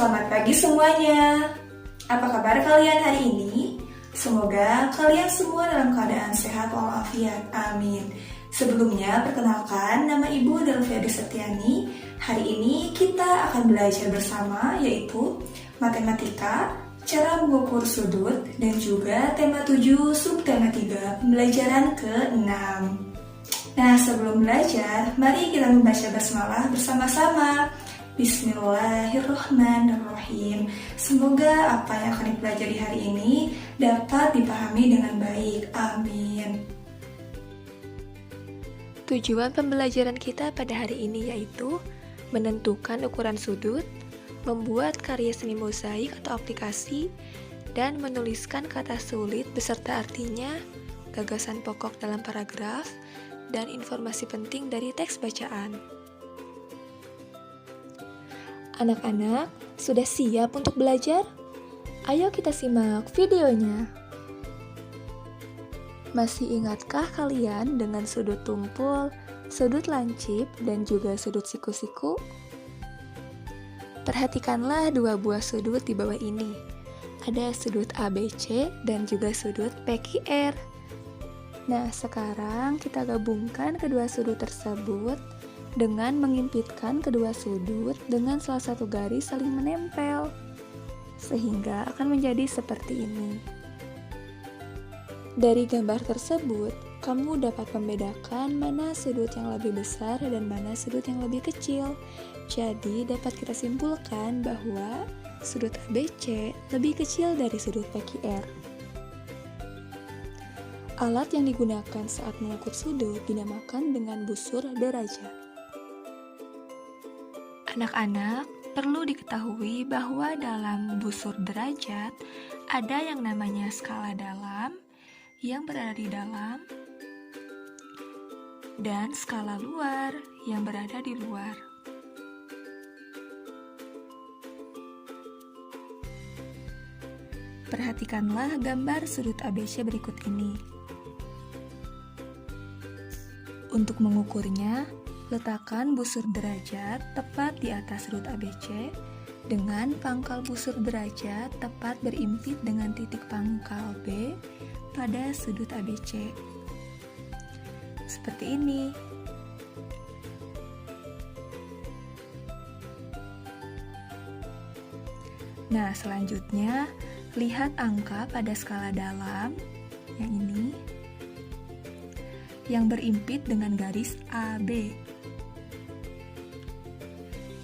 Selamat pagi semuanya. Apa kabar kalian hari ini? Semoga kalian semua dalam keadaan sehat walafiat. Amin. Sebelumnya, perkenalkan, nama Ibu Delvia Setiani. Hari ini kita akan belajar bersama, yaitu matematika, cara mengukur sudut, dan juga tema 7, subtema 3, pembelajaran ke-6. Nah, sebelum belajar, mari kita membaca basmalah bersama-sama. Bismillahirrahmanirrahim. Semoga apa yang akan dipelajari hari ini dapat dipahami dengan baik. Amin. Tujuan pembelajaran kita pada hari ini yaitu menentukan ukuran sudut, membuat karya seni mozaik atau aplikasi, dan menuliskan kata sulit beserta artinya, gagasan pokok dalam paragraf, dan informasi penting dari teks bacaan. Anak-anak, sudah siap untuk belajar? Ayo kita simak videonya. Masih ingatkah kalian dengan sudut tumpul, sudut lancip, dan juga sudut siku-siku? Perhatikanlah dua buah sudut di bawah ini. Ada sudut ABC dan juga sudut PQR. Nah, sekarang kita gabungkan kedua sudut tersebut dengan mengimpitkan kedua sudut dengan salah satu garis saling menempel, sehingga akan menjadi seperti ini. Dari gambar tersebut, kamu dapat membedakan mana sudut yang lebih besar dan mana sudut yang lebih kecil. Jadi, dapat kita simpulkan bahwa sudut ABC lebih kecil dari sudut PQR. Alat yang digunakan saat mengukur sudut dinamakan dengan busur derajat. Anak-anak, perlu diketahui bahwa dalam busur derajat ada yang namanya skala dalam yang berada di dalam dan skala luar yang berada di luar. Perhatikanlah gambar sudut ABC berikut ini. Untuk mengukurnya, letakkan busur derajat tepat di atas sudut ABC dengan pangkal busur derajat tepat berimpit dengan titik pangkal B pada sudut ABC. Seperti ini. Nah, selanjutnya lihat angka pada skala dalam yang ini yang berimpit dengan garis AB,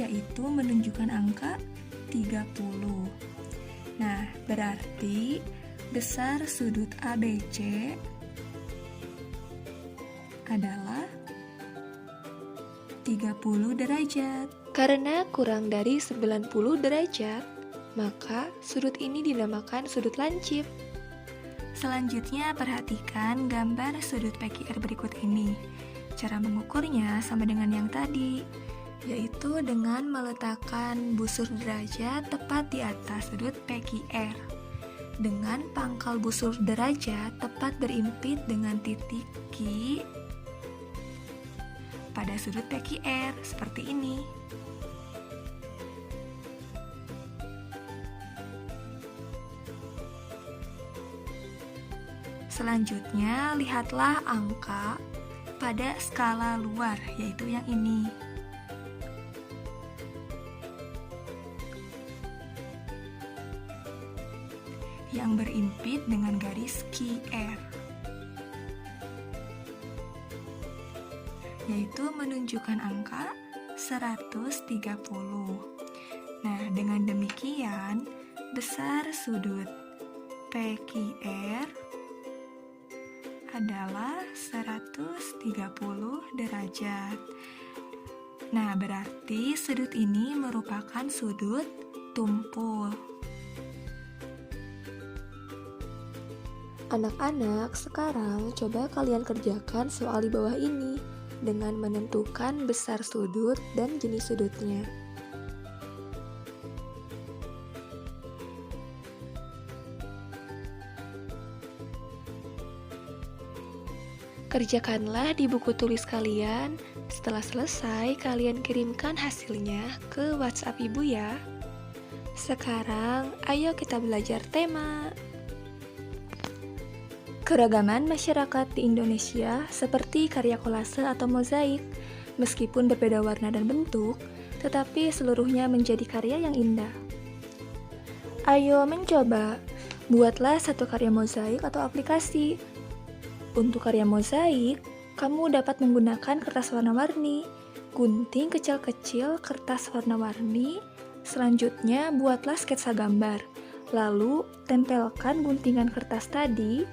yaitu menunjukkan angka 30. Nah, berarti besar sudut ABC adalah 30 derajat. Karena kurang dari 90 derajat, maka sudut ini dinamakan sudut lancip. Selanjutnya, perhatikan gambar sudut PQR berikut ini. Cara mengukurnya sama dengan yang tadi, yaitu dengan meletakkan busur derajat tepat di atas sudut PQR dengan pangkal busur derajat tepat berimpit dengan titik Q pada sudut PQR seperti ini. Selanjutnya, lihatlah angka pada skala luar, yaitu yang ini. Yang berimpit dengan garis QR, yaitu menunjukkan angka 130. Nah, dengan demikian, besar sudut PQR adalah 130 derajat. Nah, berarti sudut ini merupakan sudut tumpul. Anak-anak, sekarang coba kalian kerjakan soal di bawah ini dengan menentukan besar sudut dan jenis sudutnya. Kerjakanlah di buku tulis kalian. Setelah selesai, kalian kirimkan hasilnya ke WhatsApp Ibu ya. Sekarang, ayo kita belajar tema. Keragaman masyarakat di Indonesia seperti karya kolase atau mozaik, meskipun berbeda warna dan bentuk, tetapi seluruhnya menjadi karya yang indah. Ayo mencoba, buatlah satu karya mozaik atau aplikasi. Untuk karya mozaik, kamu dapat menggunakan kertas warna-warni, gunting kecil-kecil kertas warna-warni, selanjutnya buatlah sketsa gambar, lalu tempelkan guntingan kertas tadi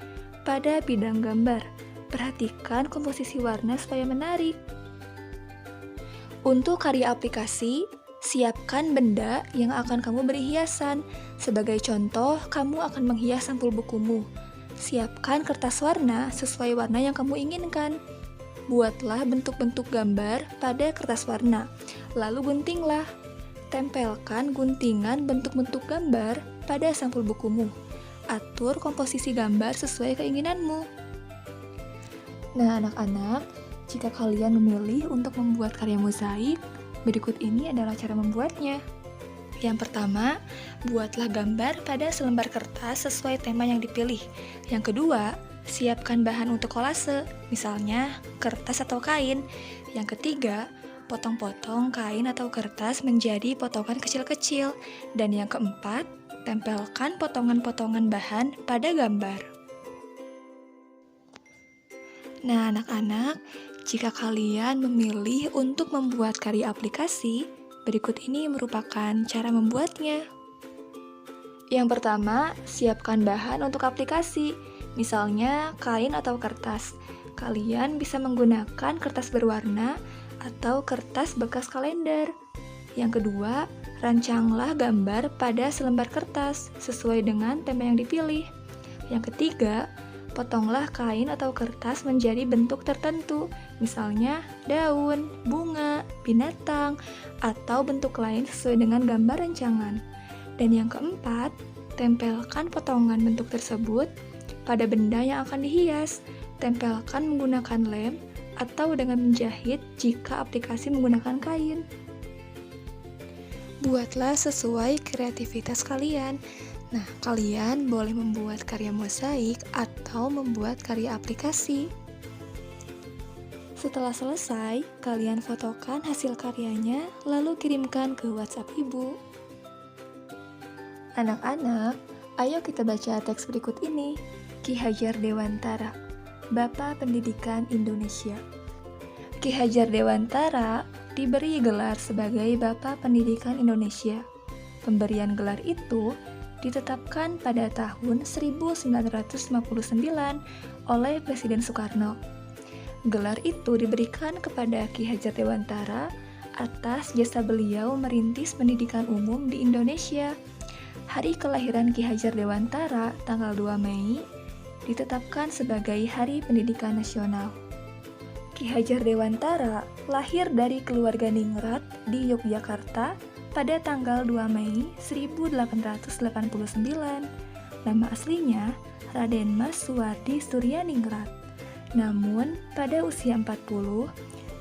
pada bidang gambar. Perhatikan komposisi warna supaya menarik. Untuk karya aplikasi, siapkan benda yang akan kamu beri hiasan. Sebagai contoh, kamu akan menghias sampul bukumu. Siapkan kertas warna sesuai warna yang kamu inginkan. Buatlah bentuk-bentuk gambar pada kertas warna, lalu guntinglah. Tempelkan guntingan bentuk-bentuk gambar pada sampul bukumu. Atur komposisi gambar sesuai keinginanmu. Nah, anak-anak, jika kalian memilih untuk membuat karya mozaik, berikut ini adalah cara membuatnya. Yang pertama, buatlah gambar pada selembar kertas sesuai tema yang dipilih. Yang kedua, siapkan bahan untuk kolase, misalnya kertas atau kain. Yang ketiga, potong-potong kain atau kertas menjadi potongan kecil-kecil. Dan yang keempat, tempelkan potongan-potongan bahan pada gambar. Nah, anak-anak, jika kalian memilih untuk membuat karya aplikasi, berikut ini merupakan cara membuatnya. Yang pertama, siapkan bahan untuk aplikasi, misalnya kain atau kertas. Kalian bisa menggunakan kertas berwarna atau kertas bekas kalender. Yang kedua, rancanglah gambar pada selembar kertas sesuai dengan tema yang dipilih. Yang ketiga, potonglah kain atau kertas menjadi bentuk tertentu, misalnya daun, bunga, binatang, atau bentuk lain sesuai dengan gambar rancangan. Dan yang keempat, tempelkan potongan bentuk tersebut pada benda yang akan dihias. Tempelkan menggunakan lem atau dengan menjahit jika aplikasi menggunakan kain. Buatlah sesuai kreativitas kalian. Nah, kalian boleh membuat karya mozaik atau membuat karya aplikasi. Setelah selesai, kalian fotokan hasil karyanya, lalu kirimkan ke WhatsApp ibu. Anak-anak, ayo kita baca teks berikut ini. Ki Hajar Dewantara, Bapak Pendidikan Indonesia. Ki Hajar Dewantara diberi gelar sebagai Bapak Pendidikan Indonesia. Pemberian gelar itu ditetapkan pada tahun 1959 oleh Presiden Soekarno. Gelar itu diberikan kepada Ki Hajar Dewantara atas jasa beliau merintis pendidikan umum di Indonesia. Hari kelahiran Ki Hajar Dewantara, tanggal 2 Mei, ditetapkan sebagai Hari Pendidikan Nasional. Ki Hajar Dewantara lahir dari keluarga ningrat di Yogyakarta pada tanggal 2 Mei 1889. Nama aslinya Raden Mas Suwardi Suryaningrat. Namun, pada usia 40,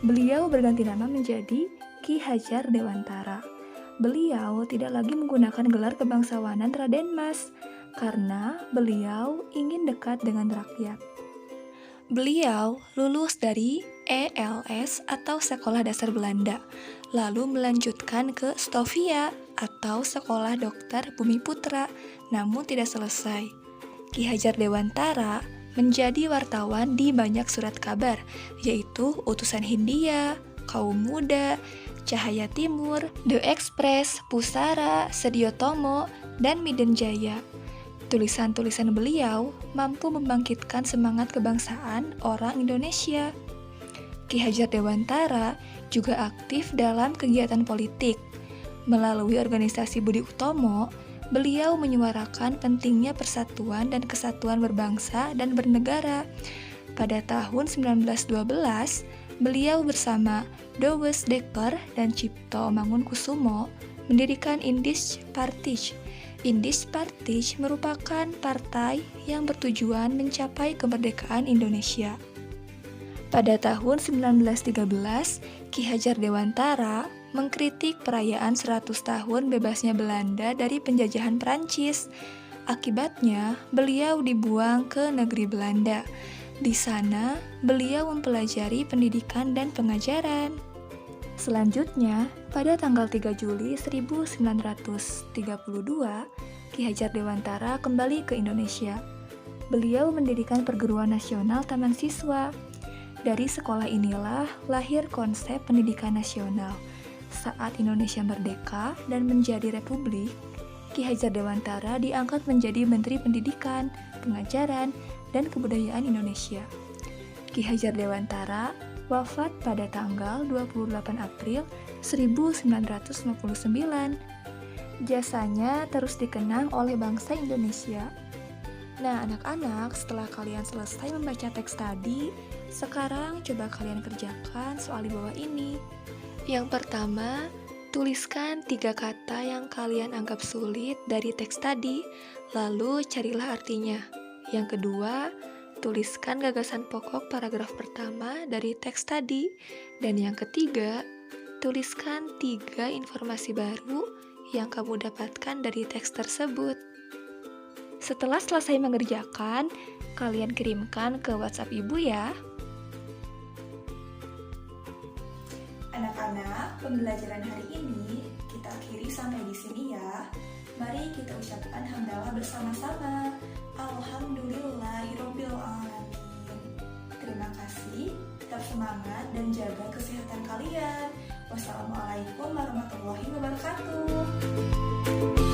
beliau berganti nama menjadi Ki Hajar Dewantara. Beliau tidak lagi menggunakan gelar kebangsawanan Raden Mas, karena beliau ingin dekat dengan rakyat. Beliau lulus dari ELS atau Sekolah Dasar Belanda, lalu melanjutkan ke Stovia atau Sekolah Dokter Bumiputra, namun tidak selesai. Ki Hajar Dewantara menjadi wartawan di banyak surat kabar, yaitu Utusan Hindia, Kaum Muda, Cahaya Timur, The Express, Pusara, Sediotomo, dan Midden Jaya. Tulisan-tulisan beliau mampu membangkitkan semangat kebangsaan orang Indonesia. Ki Hajar Dewantara juga aktif dalam kegiatan politik. Melalui organisasi Budi Utomo, beliau menyuarakan pentingnya persatuan dan kesatuan berbangsa dan bernegara. Pada tahun 1912, beliau bersama Dowes Dekker dan Cipto Mangunkusumo mendirikan Indisch Partij. Indisch Partij merupakan partai yang bertujuan mencapai kemerdekaan Indonesia. Pada tahun 1913, Ki Hajar Dewantara mengkritik perayaan 100 tahun bebasnya Belanda dari penjajahan Perancis. Akibatnya, beliau dibuang ke negeri Belanda. Di sana, beliau mempelajari pendidikan dan pengajaran. Selanjutnya, pada tanggal 3 Juli 1932, Ki Hajar Dewantara kembali ke Indonesia. Beliau mendirikan Perguruan Nasional Taman Siswa. Dari sekolah inilah lahir konsep pendidikan nasional. Saat Indonesia merdeka dan menjadi republik, Ki Hajar Dewantara diangkat menjadi Menteri Pendidikan, Pengajaran, dan Kebudayaan Indonesia. Ki Hajar Dewantara wafat pada tanggal 28 April 1959. Jasanya terus dikenang oleh bangsa Indonesia. Nah, anak-anak, setelah kalian selesai membaca teks tadi, sekarang coba kalian kerjakan soal di bawah ini. Yang pertama, tuliskan 3 kata yang kalian anggap sulit dari teks tadi, lalu carilah artinya. Yang kedua, tuliskan gagasan pokok paragraf pertama dari teks tadi. Dan yang ketiga, tuliskan 3 informasi baru yang kamu dapatkan dari teks tersebut. Setelah selesai mengerjakan, kalian kirimkan ke WhatsApp Ibu ya. Anak-anak, pembelajaran hari ini kita akhiri sampai di sini ya. Mari kita ucapkan hamdalah bersama-sama. Alhamdulillahirabbil alamin. Terima kasih, tetap semangat dan jaga kesehatan kalian. Wassalamualaikum warahmatullahi wabarakatuh.